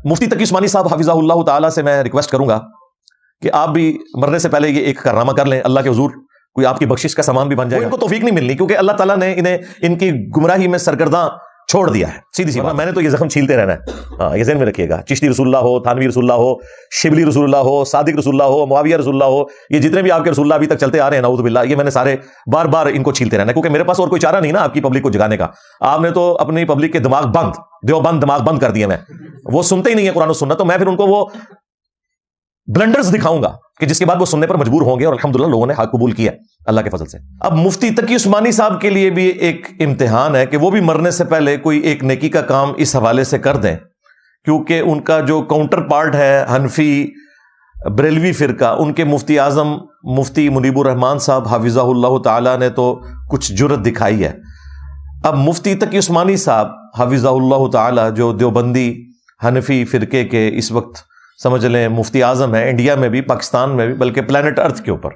مفتی تقی عثمانی صاحب حفظہ اللہ تعالی سے میں ریکویسٹ کروں گا کہ آپ بھی مرنے سے پہلے یہ ایک کارنامہ کر لیں، اللہ کے حضور کوئی آپ کی بخشش کا سامان بھی بن جائے گا۔ ان کو توفیق نہیں ملنی کیونکہ اللہ تعالیٰ نے انہیں ان کی گمراہی میں سرگرداں چھوڑ دیا ہے، سیدھی سی بات۔ میں نے تو یہ زخم چھیلتے رہنا ہے، ہاں یہ ذہن میں رکھیے گا۔ چشتی رسول اللہ ہو، تھانوی رسول اللہ ہو، شبلی رسول اللہ ہو، صادق رسول اللہ ہو، معاویہ رسول اللہ ہو، یہ جتنے بھی آپ کے رسول اللہ ابھی تک چلتے آ رہے ہیں نعوذ باللہ، یہ میں نے سارے بار بار ان کو چھیلتے رہنا ہے کیونکہ میرے پاس اور کوئی چارہ نہیں نا آپ کی پبلک کو جگانے کا۔ آپ نے تو اپنی پبلک کے دماغ بند، دیوبند دماغ بند کر دیے، میں وہ سنتے ہی نہیں ہے قرآن و سنت، تو میں پھر ان کو وہ بلنڈرز دکھاؤں گا کہ جس کے بعد وہ سننے پر مجبور ہوں گے، اور الحمدللہ لوگوں نے حق قبول کیا اللہ کے فضل سے۔ اب مفتی تقی عثمانی صاحب کے لیے بھی ایک امتحان ہے کہ وہ بھی مرنے سے پہلے کوئی ایک نیکی کا کام اس حوالے سے کر دیں، کیونکہ ان کا جو کاؤنٹر پارٹ ہے حنفی بریلوی فرقہ، ان کے مفتی اعظم مفتی منیب الرحمان صاحب حفظہ اللہ تعالی نے تو کچھ جرت دکھائی ہے۔ اب مفتی تقی عثمانی صاحب حفظہ اللہ تعالی جو دیوبندی حنفی فرقے کے اس وقت سمجھ لیں مفتی اعظم ہے، انڈیا میں بھی، پاکستان میں بھی، بلکہ پلانٹ ارتھ کے اوپر،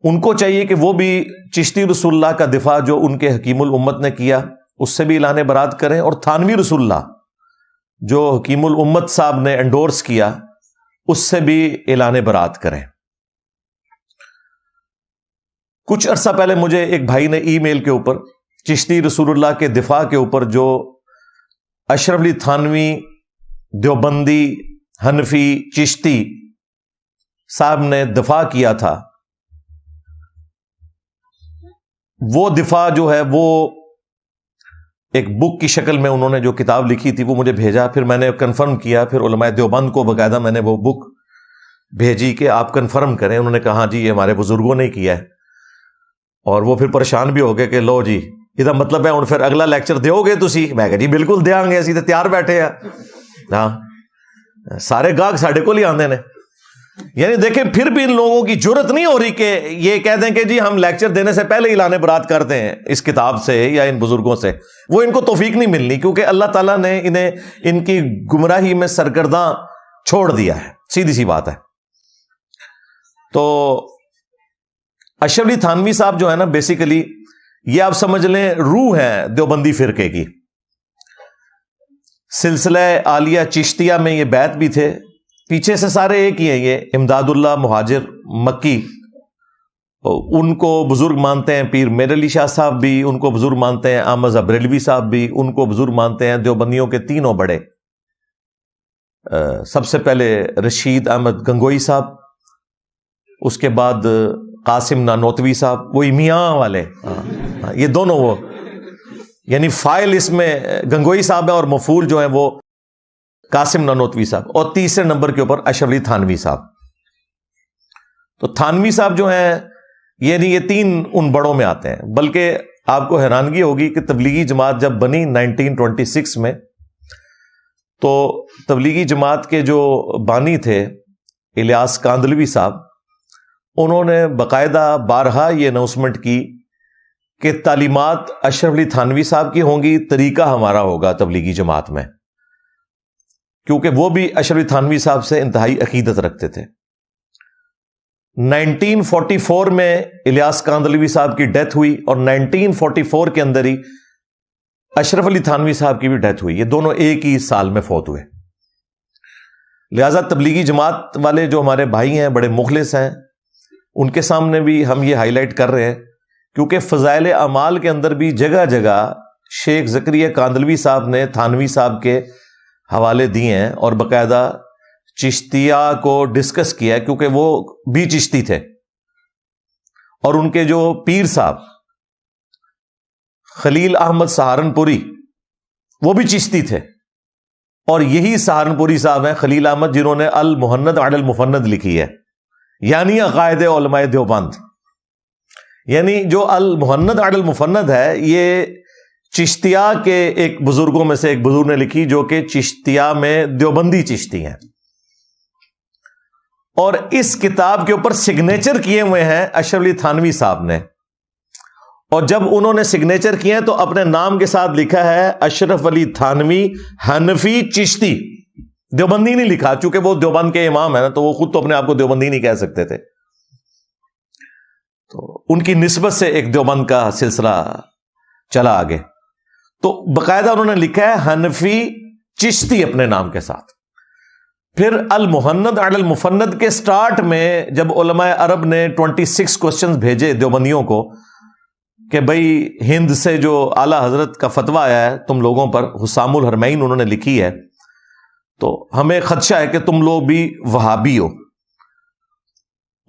ان کو چاہیے کہ وہ بھی چشتی رسول اللہ کا دفاع جو ان کے حکیم الامت نے کیا اس سے بھی اعلان برات کریں، اور تھانوی رسول اللہ جو حکیم الامت صاحب نے انڈورس کیا اس سے بھی اعلان برات کریں۔ کچھ عرصہ پہلے مجھے ایک بھائی نے ای میل کے اوپر چشتی رسول اللہ کے دفاع کے اوپر جو اشرف علی تھانوی دیوبندی حنفی چشتی صاحب نے دفاع کیا تھا، وہ دفاع جو ہے وہ ایک بک کی شکل میں انہوں نے جو کتاب لکھی تھی وہ مجھے بھیجا، پھر میں نے کنفرم کیا، پھر علماء دیوبند کو باقاعدہ میں نے وہ بک بھیجی کہ آپ کنفرم کریں۔ انہوں نے کہا جی یہ ہمارے بزرگوں نے کیا ہے، اور وہ پھر پریشان بھی ہو گئے کہ لو جی یہ مطلب ہے ہن پھر اگلا لیکچر دیو گے تسی؟ میں کہا جی بالکل دیاں گے، اسی تے تیار بیٹھے ہیں، ہاں سارے گاہک ساڈے کول ہی آندے نے۔ یعنی دیکھیں پھر بھی ان لوگوں کی جرت نہیں ہو رہی کہ یہ کہہ دیں کہ جی ہم لیکچر دینے سے پہلے اعلان برات کرتے ہیں اس کتاب سے یا ان بزرگوں سے، وہ ان کو توفیق نہیں ملنی کیونکہ اللہ تعالیٰ نے انہیں ان کی گمراہی میں سرگرداں چھوڑ دیا ہے، سیدھی سی بات ہے۔ تو اشرف علی تھانوی صاحب جو ہے نا بیسیکلی یہ آپ سمجھ لیں روح ہے دیوبندی فرقے کی۔ سلسلہ عالیہ چشتیہ میں یہ بیعت بھی تھے، پیچھے سے سارے ایک ہی ہیں، یہ امداد اللہ مہاجر مکی ان کو بزرگ مانتے ہیں، پیر میر علی شاہ صاحب بھی ان کو بزرگ مانتے ہیں، احمد بریلوی صاحب بھی ان کو بزرگ مانتے ہیں، دیوبندیوں کے تینوں بڑے، سب سے پہلے رشید احمد گنگوئی صاحب، اس کے بعد قاسم نانوتوی صاحب، وہی میاں والے، یہ دونوں وہ یعنی فائل اس میں گنگوئی صاحب ہے اور مفعول جو ہیں وہ قاسم نانوتوی صاحب، اور تیسرے نمبر کے اوپر اشرف علی تھانوی صاحب۔ تو تھانوی صاحب جو ہیں یعنی یہ تین ان بڑوں میں آتے ہیں، بلکہ آپ کو حیرانگی ہوگی کہ تبلیغی جماعت جب بنی 1926 میں، تو تبلیغی جماعت کے جو بانی تھے الیاس کاندلوی صاحب، انہوں نے باقاعدہ بارہا یہ اناؤنسمنٹ کی کہ تعلیمات اشرف علی تھانوی صاحب کی ہوں گی، طریقہ ہمارا ہوگا تبلیغی جماعت میں، کیونکہ وہ بھی اشرف علی تھانوی صاحب سے انتہائی عقیدت رکھتے تھے۔ 1944 میں الیاس کاندلوی صاحب کی ڈیتھ ہوئی، اور 1944 کے اندر ہی اشرف علی تھانوی صاحب کی بھی ڈیتھ ہوئی، یہ دونوں ایک ہی سال میں فوت ہوئے۔ لہذا تبلیغی جماعت والے جو ہمارے بھائی ہیں بڑے مخلص ہیں، ان کے سامنے بھی ہم یہ ہائی لائٹ کر رہے ہیں، کیونکہ فضائل اعمال کے اندر بھی جگہ جگہ شیخ زکریا کاندلوی صاحب نے تھانوی صاحب کے حوالے دیے ہیں، اور باقاعدہ چشتیہ کو ڈسکس کیا ہے، کیونکہ وہ بھی چشتی تھے، اور ان کے جو پیر صاحب خلیل احمد سہارنپوری وہ بھی چشتی تھے، اور یہی سہارنپوری صاحب ہیں خلیل احمد جنہوں نے المحند علی المفند لکھی ہے، یعنی عقائد علماء دیوبند، یعنی جو المحند علی المفند ہے یہ چشتیہ کے ایک بزرگوں میں سے ایک بزرگ نے لکھی، جو کہ چشتیہ میں دیوبندی چشتی ہیں، اور اس کتاب کے اوپر سگنیچر کیے ہوئے ہیں اشرف علی تھانوی صاحب نے، اور جب انہوں نے سگنیچر کیے ہیں تو اپنے نام کے ساتھ لکھا ہے اشرف علی تھانوی حنفی چشتی، دیوبندی نہیں لکھا، چونکہ وہ دیوبند کے امام ہیں نا، تو وہ خود تو اپنے آپ کو دیوبندی نہیں کہہ سکتے تھے، تو ان کی نسبت سے ایک دیوبند کا سلسلہ چلا آگے۔ تو باقاعدہ انہوں نے لکھا ہے حنفی چشتی اپنے نام کے ساتھ. پھر المہند علی المفند کے سٹارٹ میں جب علماء عرب نے 26 کوسچنز بھیجے دیوبندیوں کو کہ بھئی ہند سے جو اعلیٰ حضرت کا فتویٰ آیا ہے تم لوگوں پر، حسام الحرمین انہوں نے لکھی ہے، تو ہمیں خدشہ ہے کہ تم لوگ بھی وہابی ہو.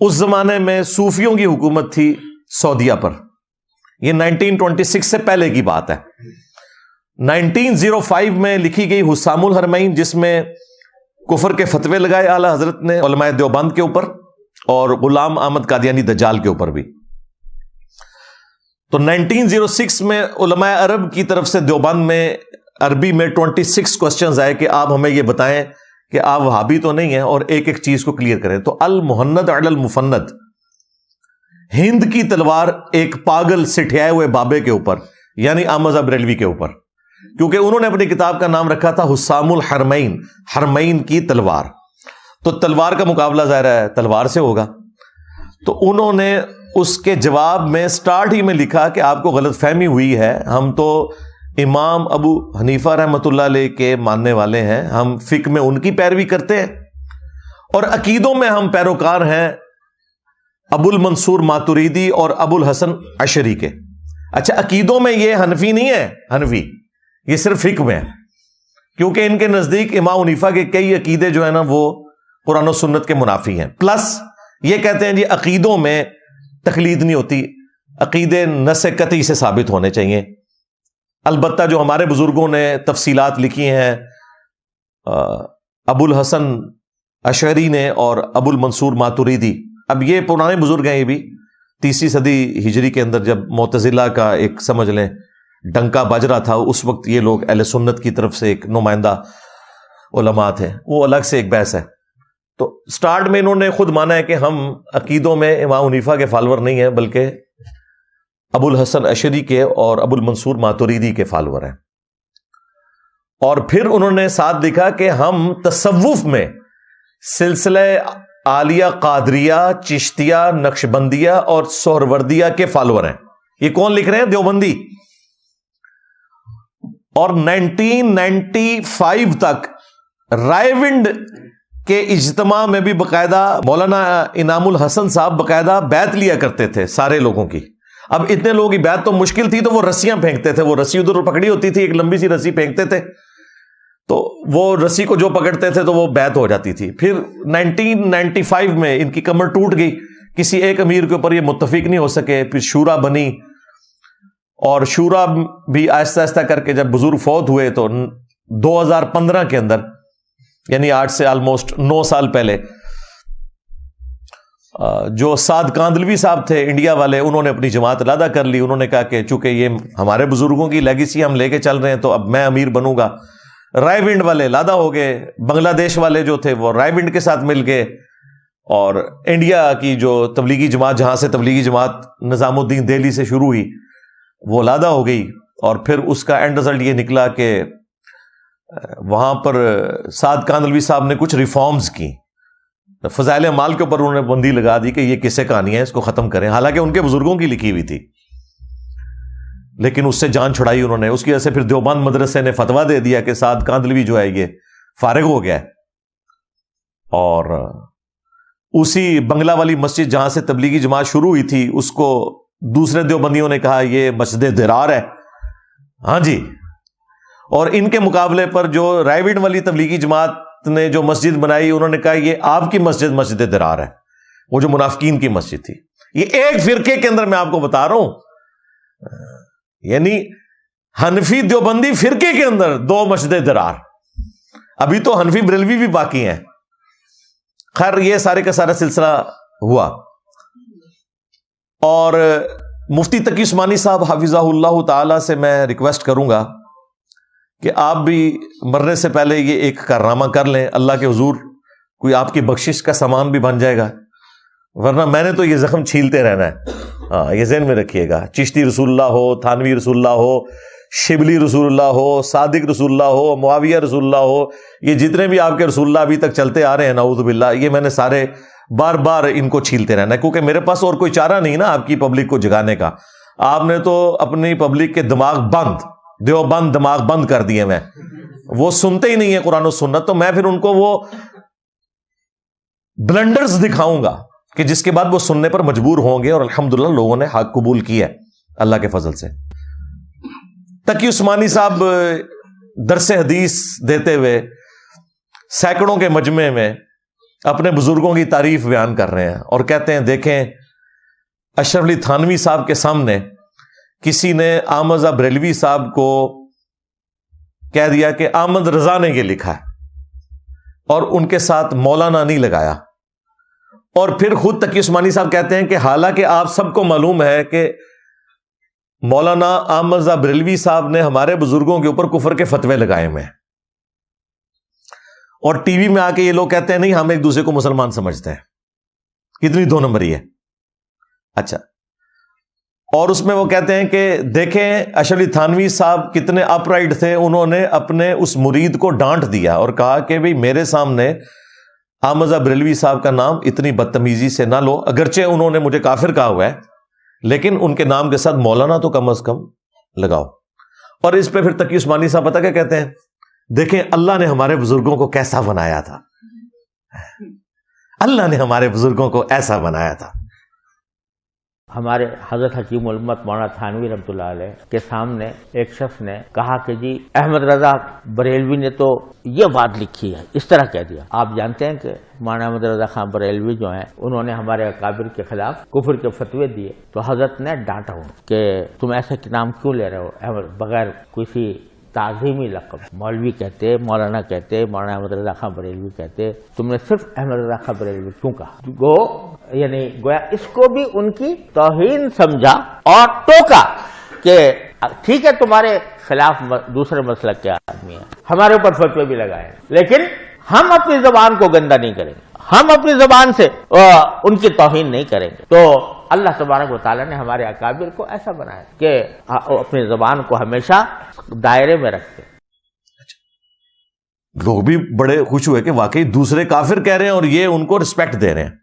اس زمانے میں صوفیوں کی حکومت تھی سعودیہ پر. یہ 1926 سے پہلے کی بات ہے. 1905 میں لکھی گئی حسام الحرمین، جس میں کفر کے فتوے لگائے اعلیٰ حضرت نے علماء دیوبند کے اوپر اور غلام احمد قادیانی دجال کے اوپر بھی. تو 1906 میں علماء عرب کی طرف سے دیوبند میں عربی میں 26 کوسچنز آئے کہ آپ ہمیں یہ بتائیں کہ آپ وہابی تو نہیں ہیں اور ایک ایک چیز کو کلیئر کریں. تو المہند علی المفند، ہند کی تلوار ایک پاگل سٹھیائے ہوئے بابے کے اوپر، یعنی احمد بریلوی کے اوپر، کیونکہ انہوں نے اپنی کتاب کا نام رکھا تھا حسام الحرمین، حرمین کی تلوار. تو تلوار کا مقابلہ ظاہر ہے تلوار سے ہوگا. تو انہوں نے اس کے جواب میں سٹارٹ ہی میں لکھا کہ آپ کو غلط فہمی ہوئی ہے، ہم تو امام ابو حنیفہ رحمۃ اللہ علیہ کے ماننے والے ہیں، ہم فقہ میں ان کی پیروی کرتے ہیں اور عقیدوں میں ہم پیروکار ہیں ابو المنصور ماتریدی اور ابو الحسن اشعری کے. اچھا، عقیدوں میں یہ حنفی نہیں ہے، حنفی یہ صرف فقہ میں ہے، کیونکہ ان کے نزدیک امام حنیفہ کے کئی عقیدے جو ہیں نا وہ قرآن و سنت کے منافی ہیں. پلس یہ کہتے ہیں جی عقیدوں میں تقلید نہیں ہوتی، عقیدے نص قطعی سے ثابت ہونے چاہیے. البتہ جو ہمارے بزرگوں نے تفصیلات لکھی ہیں، ابو الحسن اشعری نے اور ابو المنصور ماتریدی، اب یہ پرانے بزرگ ہیں، یہ بھی 3 صدی ہجری کے اندر جب معتزلہ کا ایک سمجھ لیں ڈنکا بج رہا تھا، اس وقت یہ لوگ اہل سنت کی طرف سے ایک نمائندہ علماء تھے، وہ الگ سے ایک بحث ہے. تو سٹارٹ میں انہوں نے خود مانا ہے کہ ہم عقیدوں میں امام حنیفہ کے فالور نہیں ہیں بلکہ ابو الحسن اشعری کے اور ابو المنصور ماتریدی کے فالور ہیں. اور پھر انہوں نے ساتھ لکھا کہ ہم تصوف میں سلسلہ عالیہ قادریہ، چشتیہ، نقشبندیہ اور سہروردیہ کے فالور ہیں. یہ کون لکھ رہے ہیں؟ دیوبندی. اور 1995 تک رائے ونڈ کے اجتماع میں بھی باقاعدہ مولانا انعام الحسن صاحب باقاعدہ بیعت لیا کرتے تھے سارے لوگوں کی. اب اتنے لوگوں کی بیعت تو مشکل تھی، تو وہ رسیاں پھینکتے تھے. وہ رسی ادھر پکڑی ہوتی تھی، ایک لمبی سی رسی پھینکتے تھے، تو وہ رسی کو جو پکڑتے تھے تو وہ بیعت ہو جاتی تھی. پھر 1995 میں ان کی کمر ٹوٹ گئی، کسی ایک امیر کے اوپر یہ متفق نہیں ہو سکے. پھر شورا بنی، اور شورا بھی آہستہ آہستہ کر کے جب بزرگ فوت ہوئے تو 2015 کے اندر، یعنی آج سے آلموسٹ 9 سال پہلے، جو سعد کاندلوی صاحب تھے انڈیا والے، انہوں نے اپنی جماعت علیحدہ کر لی. انہوں نے کہا کہ چونکہ یہ ہمارے بزرگوں کی لیگیسی ہم لے کے چل رہے ہیں تو اب میں امیر بنوں گا. رائے ونڈ والے علیحدہ ہو گئے، بنگلہ دیش والے جو تھے وہ رائے ونڈ کے ساتھ مل گئے، اور انڈیا کی جو تبلیغی جماعت، جہاں سے تبلیغی جماعت نظام الدین دہلی سے شروع ہوئی، وہ علیحدہ ہو گئی. اور پھر اس کا اینڈ رزلٹ یہ نکلا کہ وہاں پر سعد کاندلوی صاحب نے کچھ ریفارمز کی، فضائل اعمال کے اوپر انہوں نے بندی لگا دی کہ یہ قصے کہانی ہے، اس کو ختم کریں. حالانکہ ان کے بزرگوں کی لکھی ہوئی تھی، لیکن اس سے جان چھڑائی انہوں نے. اس کی وجہ سے پھر دیوبند مدرسے نے فتویٰ دے دیا کہ سعد کاندلوی جو ہے یہ فارغ ہو گیا ہے. اور اسی بنگلہ والی مسجد جہاں سے تبلیغی جماعت شروع ہوئی تھی، اس کو دوسرے دیوبندیوں نے کہا یہ مسجد درار ہے. ہاں جی. اور ان کے مقابلے پر جو رائے ونڈ والی تبلیغی جماعت نے جو مسجد بنائی، انہوں نے کہا یہ آپ کی مسجد مسجد درار ہے، وہ جو منافقین کی مسجد تھی. یہ ایک فرقے کے اندر میں آپ کو بتا رہا ہوں، یعنی حنفی دیوبندی فرقے کے اندر 2 مسجد درار. ابھی تو حنفی بریلوی بھی باقی ہیں. خیر، یہ سارے کا سارا سلسلہ ہوا. اور مفتی تقی عثمانی صاحب حفظہ اللہ تعالی سے میں ریکویسٹ کروں گا کہ آپ بھی مرنے سے پہلے یہ ایک کارنامہ کر لیں، اللہ کے حضور کوئی آپ کی بخشش کا سامان بھی بن جائے گا، ورنہ میں نے تو یہ زخم چھیلتے رہنا ہے. ہاں، یہ ذہن میں رکھیے گا. چشتی رسول اللہ ہو، تھانوی رسول اللہ ہو، شبلی رسول اللہ ہو، صادق رسول اللہ ہو، معاویہ رسول اللہ ہو، یہ جتنے بھی آپ کے رسول اللہ ابھی تک چلتے آ رہے ہیں نعوذ باللہ، یہ میں نے سارے بار بار ان کو چھیلتے رہنا ہے، کیونکہ میرے پاس اور کوئی چارہ نہیں نا آپ کی پبلک کو جگانے کا. آپ نے تو اپنی پبلک کے دماغ بند، دیوبند دماغ بند کر دیے. وہ سنتے ہی نہیں ہے قرآن و سنت، تو میں پھر ان کو وہ بلنڈرز دکھاؤں گا کہ جس کے بعد وہ سننے پر مجبور ہوں گے، اور الحمدللہ لوگوں نے حق قبول کیا ہے اللہ کے فضل سے۔ تقی عثمانی صاحب درس حدیث دیتے ہوئے سینکڑوں کے مجمع میں اپنے بزرگوں کی تعریف بیان کر رہے ہیں اور کہتے ہیں دیکھیں اشرف علی تھانوی صاحب کے سامنے کسی نے احمد رضا بریلوی صاحب کو کہہ دیا کہ احمد رضا نے یہ لکھا ہے، اور ان کے ساتھ مولانا نہیں لگایا، اور پھر خود تقی عثمانی صاحب کہتے ہیں کہ حالانکہ آپ سب کو معلوم ہے کہ مولانا احمد رضا بریلوی صاحب نے ہمارے بزرگوں کے اوپر کفر کے فتوے لگائے ہوئے ہیں، اور ٹی وی میں آ کے یہ لوگ کہتے ہیں نہیں ہم ایک دوسرے کو مسلمان سمجھتے ہیں، کتنی دو نمبری ہے۔ اچھا، اور اس میں وہ کہتے ہیں کہ دیکھیں اشرف علی تھانوی صاحب کتنے اپ رائٹ تھے، انہوں نے اپنے اس مرید کو ڈانٹ دیا اور کہا کہ بھئی میرے سامنے احمد رضا بریلوی صاحب کا نام اتنی بدتمیزی سے نہ لو، اگرچہ انہوں نے مجھے کافر کہا ہوا ہے لیکن ان کے نام کے ساتھ مولانا تو کم از کم لگاؤ۔ اور اس پہ پھر تقی عثمانی صاحب پتہ کیا کہتے ہیں، دیکھیں اللہ نے ہمارے بزرگوں کو کیسا بنایا تھا، اللہ نے ہمارے بزرگوں کو ایسا بنایا تھا۔ ہمارے حضرت حکیم الامت مولانا تھانوی رحمۃ اللہ علیہ کے سامنے ایک شخص نے کہا کہ جی احمد رضا بریلوی نے تو یہ بات لکھی ہے، اس طرح کہہ دیا۔ آپ جانتے ہیں کہ مولانا احمد رضا خان بریلوی جو ہیں انہوں نے ہمارے اکابر کے خلاف کفر کے فتوے دیے، تو حضرت نے ڈانٹا ہوں کہ تم ایسے نام کیوں لے رہے ہو احمد بغیر کسی تعظیمی لقب، مولوی کہتے، مولانا کہتے، مولانا احمد رضا خان بریلوی کہتے، تم نے صرف احمد رضا خان بریلوی کیوں کہا؟ یعنی گویا اس کو بھی ان کی توہین سمجھا اور ٹوکا کہ ٹھیک ہے تمہارے خلاف دوسرے مسلک کے آدمی ہیں، ہمارے اوپر فتوے بھی لگائے، لیکن ہم اپنی زبان کو گندا نہیں کریں گے، ہم اپنی زبان سے ان کی توہین نہیں کریں گے۔ تو اللہ تبارک و تعالیٰ نے ہمارے اکابر کو ایسا بنایا کہ اپنی زبان کو ہمیشہ دائرے میں رکھتے۔ لوگ بھی بڑے خوش ہوئے کہ واقعی دوسرے کافر کہہ رہے ہیں اور یہ ان کو رسپیکٹ دے رہے ہیں۔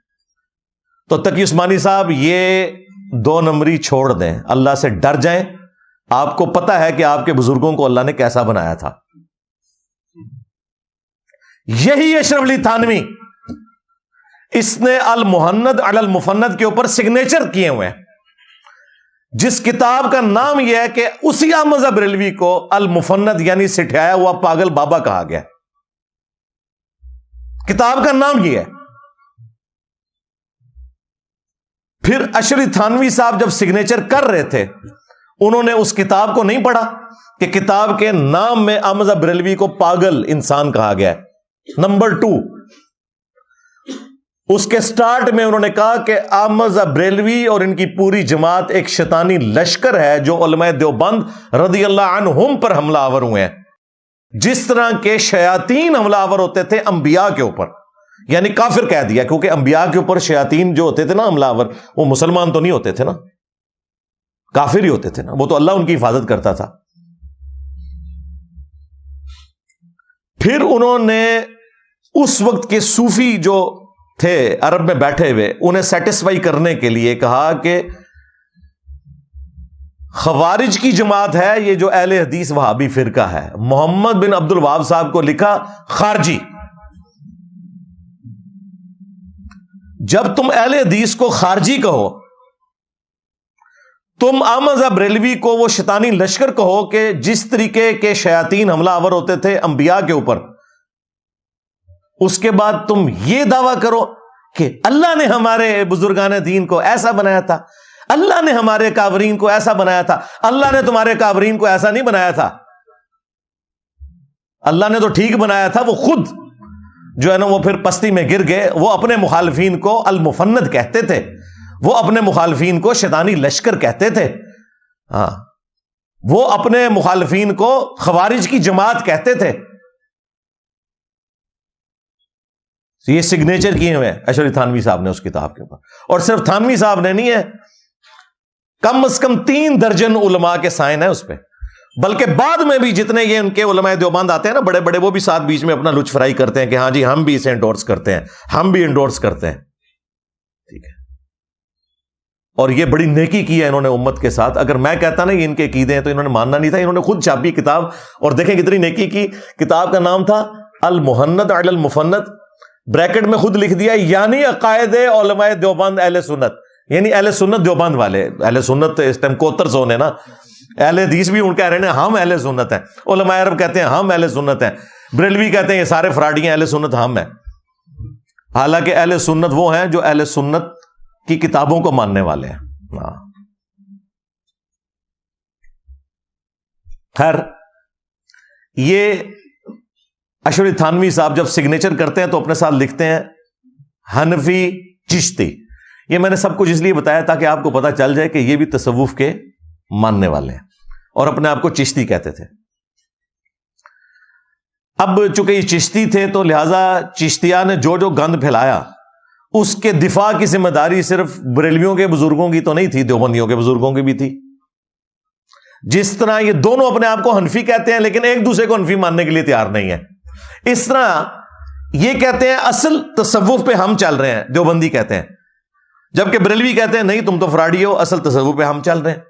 تو تقی عثمانی صاحب یہ دو نمبری چھوڑ دیں، اللہ سے ڈر جائیں، آپ کو پتا ہے کہ آپ کے بزرگوں کو اللہ نے کیسا بنایا تھا۔ یہی اشرف علی تھانوی، اس نے المحند علی المفند کے اوپر سگنیچر کیے ہوئے ہیں، جس کتاب کا نام یہ ہے کہ اسی احمد رضا بریلوی کو المفند یعنی سٹھیایا ہوا پاگل بابا کہا گیا۔ کتاب کا نام یہ ہے۔ پھر اشرف علی تھانوی صاحب جب سگنیچر کر رہے تھے انہوں نے اس کتاب کو نہیں پڑھا کہ کتاب کے نام میں احمد رضا بریلوی کو پاگل انسان کہا گیا ہے۔ نمبر 2، اس کے سٹارٹ میں انہوں نے کہا کہ احمد رضا بریلوی اور ان کی پوری جماعت ایک شیطانی لشکر ہے جو علماء دیوبند رضی اللہ عنہم پر حملہ آور ہوئے ہیں، جس طرح کے شیاطین حملہ آور ہوتے تھے انبیاء کے اوپر، یعنی کافر کہہ دیا، کیونکہ انبیاء کے اوپر شیاطین جو ہوتے تھے نا حملہ آور، وہ مسلمان تو نہیں ہوتے تھے نا، کافر ہی ہوتے تھے نا، وہ تو اللہ ان کی حفاظت کرتا تھا۔ پھر انہوں نے اس وقت کے صوفی جو تھے عرب میں بیٹھے ہوئے انہیں سیٹسفائی کرنے کے لیے کہا کہ خوارج کی جماعت ہے یہ جو اہل حدیث وہابی فرقہ ہے، محمد بن عبد الوہاب صاحب کو لکھا خارجی۔ جب تم اہل حدیث کو خارجی کہو، تم احمد رضا بریلوی کو وہ شیطانی لشکر کہو کہ جس طریقے کے شیاطین حملہ آور ہوتے تھے انبیاء کے اوپر، اس کے بعد تم یہ دعویٰ کرو کہ اللہ نے ہمارے بزرگان دین کو ایسا بنایا تھا، اللہ نے ہمارے کافرین کو ایسا بنایا تھا۔ اللہ نے تمہارے کافرین کو ایسا نہیں بنایا تھا، اللہ نے تو ٹھیک بنایا تھا، وہ خود جو ہے نا وہ پھر پستی میں گر گئے، وہ اپنے مخالفین کو المفند کہتے تھے، وہ اپنے مخالفین کو شیطانی لشکر کہتے تھے، ہاں وہ اپنے مخالفین کو خوارج کی جماعت کہتے تھے۔ یہ سگنیچر کیے ہوئے ہیں اشرف علی تھانوی صاحب نے اس کتاب کے اوپر، اور صرف تھانوی صاحب نے نہیں ہے، کم از کم 3 درجن علماء کے سائن ہیں اس پہ، بلکہ بعد میں بھی جتنے یہ ان کے علماء دیوبند آتے ہیں نا بڑے بڑے، وہ بھی ساتھ بیچ میں اپنا لچ فرائی کرتے ہیں کہ ہاں جی ہم بھی اسے انڈورس کرتے ہیں، ہم بھی انڈورس کرتے ہیں، ٹھیک ہے۔ اور یہ بڑی نیکی کی ہے انہوں نے امت کے ساتھ. اگر میں کہتا نا یہ ان کے عقیدے ہیں تو انہوں نے ماننا نہیں تھا. انہوں نے خود چھاپی کتاب, اور دیکھیں کتنی نیکی کی. کتاب کا نام تھا المحند علی المفند, بریکٹ میں خود لکھ دیا یعنی عقائد علماء دیوبند اہل سنت, یعنی اہل سنت دیوبند والے. اہل سنت اس ٹائم کوتر سو نے نا, اہل حدیث بھی ان کہہ رہے ہیں ہم اہل سنت ہیں, علماء عرب کہتے ہیں ہم اہل سنت ہیں, بریلوی کہتے ہیں یہ سارے فراڈی ہیں, اہل سنت ہم ہیں. حالانکہ اہل سنت وہ ہیں جو اہل سنت کی کتابوں کو ماننے والے ہیں. خیر, یہ اشرف تھانوی صاحب جب سگنیچر کرتے ہیں تو اپنے ساتھ لکھتے ہیں حنفی چشتی. یہ میں نے سب کچھ اس لیے بتایا تاکہ آپ کو پتا چل جائے کہ یہ بھی تصوف کے ماننے والے ہیں اور اپنے آپ کو چشتی کہتے تھے. اب چونکہ یہ چشتی تھے تو لہذا چشتیہ نے جو گند پھیلایا اس کے دفاع کی ذمہ داری صرف بریلویوں کے بزرگوں کی تو نہیں تھی, دیوبندیوں کے بزرگوں کی بھی تھی. جس طرح یہ دونوں اپنے آپ کو حنفی کہتے ہیں لیکن ایک دوسرے کو حنفی ماننے کے لیے تیار نہیں ہے, اس طرح یہ کہتے ہیں اصل تصوف پہ ہم چل رہے ہیں, دیوبندی کہتے ہیں, جبکہ بریلوی کہتے ہیں نہیں تم تو فراڈی ہو, اصل تصوف پہ ہم چل رہے ہیں.